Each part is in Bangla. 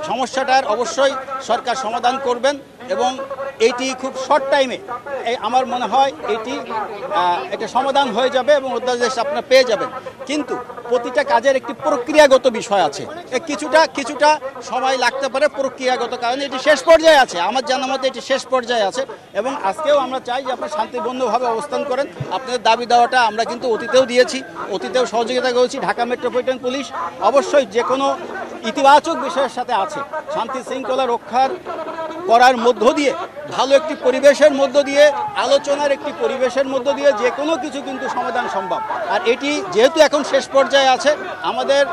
সমস্যাটার অবশ্যই সরকার সমাধান করবেন এবং এইটি খুব শর্ট টাইমে আমার মনে হয় এটি একটা সমাধান হয়ে যাবে এবং অধ্যাদেশ আপনারা পেয়ে যাবেন। কিন্তু প্রতিটা কাজের একটি প্রক্রিয়াগত বিষয় আছে, কিছুটা সময় লাগতে পারে প্রক্রিয়াগত কারণে এটি শেষ পর্যায়ে আছে, আমার জানা মতে এটি শেষ পর্যায়ে আছে। এবং আজকেও আমরা চাই যে আপনারা শান্তিপূর্ণভাবে অবস্থান করেন। আপনাদের দাবি দেওয়াটা আমরা কিন্তু অতীতেও দিয়েছি, অতীতেও সহযোগিতা করেছি। ঢাকা মেট্রোপলিটন পুলিশ অবশ্যই যে কোনো ইতিবাচক বিষয়ের সাথে আছে, শান্তি শৃঙ্খলা রক্ষার করার মধ্য দিয়ে, ভালো একটি পরিবেশের মধ্য দিয়ে, আলোচনার একটি পরিবেশের মধ্য দিয়ে যে কোনো কিছু কিন্তু সমাধান সম্ভব। আর এটি যেহেতু এখন শেষ পর্যায়ে আছে, আমাদের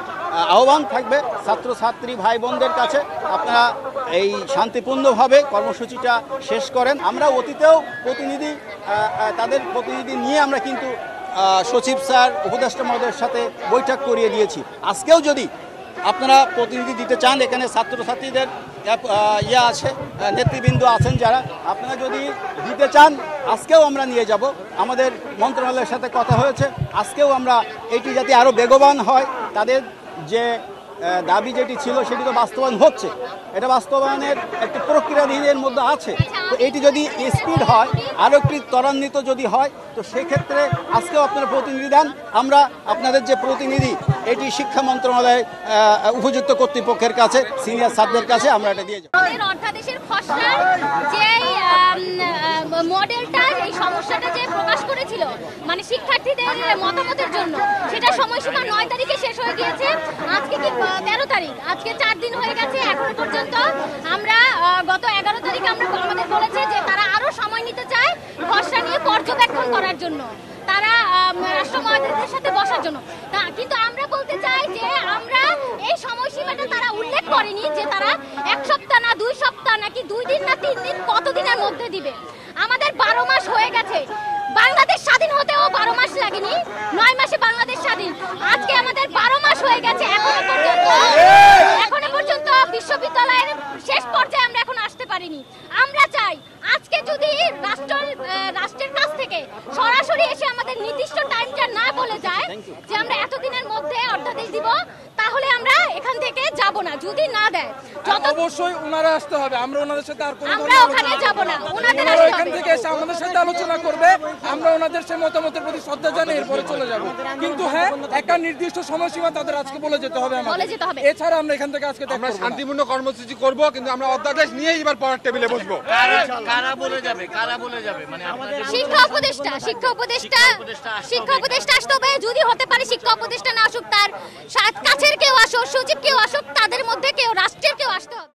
আহ্বান থাকবে ছাত্রছাত্রী ভাই বোনদের কাছে, আপনারা এই শান্তিপূর্ণভাবে কর্মসূচিটা শেষ করেন। আমরা অতীতেও তাদের প্রতিনিধি নিয়ে আমরা কিন্তু সচিব স্যার, উপদেষ্টা মহোদয়ের সাথে বৈঠক করিয়ে দিয়েছি। আজকেও যদি আপনারা প্রতিনিধি দিতে চান, এখানে ছাত্রছাত্রীদের আছে, নেতৃবৃন্দ আছেন যারা, আপনারা যদি দিতে চান আজকেও আমরা নিয়ে যাব। আমাদের মন্ত্রণালয়ের সাথে কথা হয়েছে, আজকেও আমরা এটি যাতে আরও বেগবান হয়, তাদের যে দাবি যেটি ছিল সেটি তো বাস্তবায়ন হচ্ছে, এটা বাস্তবায়নের একটি প্রক্রিয়াধীনের মধ্যে আছে। তো এটি যদি স্পিড হয়, আরও একটি ত্বরান্বিত যদি হয়, তো সেক্ষেত্রে আজকেও আপনারা প্রতিনিধি দেন, আমরা আপনাদের যে প্রতিনিধি এটি শিক্ষা মন্ত্রণালয়ের উপযুক্ত কর্তৃপক্ষের কাছে, সিনিয়র স্যারদের কাছে আমরা এটা দিয়ে যাব। অধ্যাদেশের খসড়ার যে মডেলটা, এই সমস্যাটা যে প্রকাশ করেছিল মানে শিক্ষার্থীদের মতামতের জন্য, সেটা সময়সীমা 9 তারিখে শেষ হয়ে গিয়েছে। আজকে কি 13 তারিখ, আজকে 4 দিন হয়ে গেছে। এখনো পর্যন্ত আমরা গত 11 তারিখে আমাদের বলেছে যে তারা আরো সময় নিতে চায় খসড়া নিয়ে পর্যবেক্ষণ করার জন্য, তারা রাষ্ট্র মহাদেশের সাথে বসার জন্য। কিন্তু আমরা বলতে চাই যে আমরা এই সময়সীমাটা তারা উল্লেখ করেনি যে তারা 1 সপ্তাহ না 2 সপ্তাহ নাকি 2 দিন না 3 দিন কতদিনের মধ্যে দিবে। আমাদের 12 মাস হয়ে গেছে, বাংলাদেশ স্বাধীন হতেও 12 মাস লাগেনি, 9 মাসে বাংলাদেশ স্বাধীন। আজকে আমাদের 12 মাস হয়ে গেছে, এখনো পর্যন্ত বিশ্ববিদ্যালয়ের শেষ পর্যায়ে আমরা এখন আসতে পারিনি। আমরা চাই আজকে যদি রাষ্ট্রের কাছ থেকে সরাসরি এসে আমাদের নির্দিষ্ট টাইমটা না বলে যায় যে আমরা এতদিনের মধ্যে অধ্যাদেশ দিব, তাহলে আমরা এখান থেকে যাব না। যদি না দেয়, অবশ্যই ওনারা আসতে হবে, আমরা ওনাদের সাথে আর কোনো আমরা ওখানে যাব না, ওনাদের আসতে হবে। এখান থেকে এসে আমাদের সাথে আলোচনা করবে, আমরা ওনাদের সেই মতামতের প্রতি শ্রদ্ধা জানিয়ে এরপরে চলে যাব। কিন্তু হ্যাঁ, একটা নির্দিষ্ট সময়সীমা তাদের আজকে বলে যেতে হবে আমাদের, এছাড়া আমরা এখান থেকে আজকে আমরা শান্তিপূর্ণ কর্মসূচি করব, কিন্তু আমরা অধ্যাদেশ নিয়েই এবার পড়ার টেবিলে বসবো। কারা বলে যাবে মানে শিক্ষা উপদেষ্টা আসতে হবে। যদি হতে পারে শিক্ষা উপদেষ্টা না আসুক, তার কাছের কেউ আসুক, সচিব কেউ আসুক, তাদের মধ্যে কেউ, রাষ্ট্রের কেউ আসতে হবে।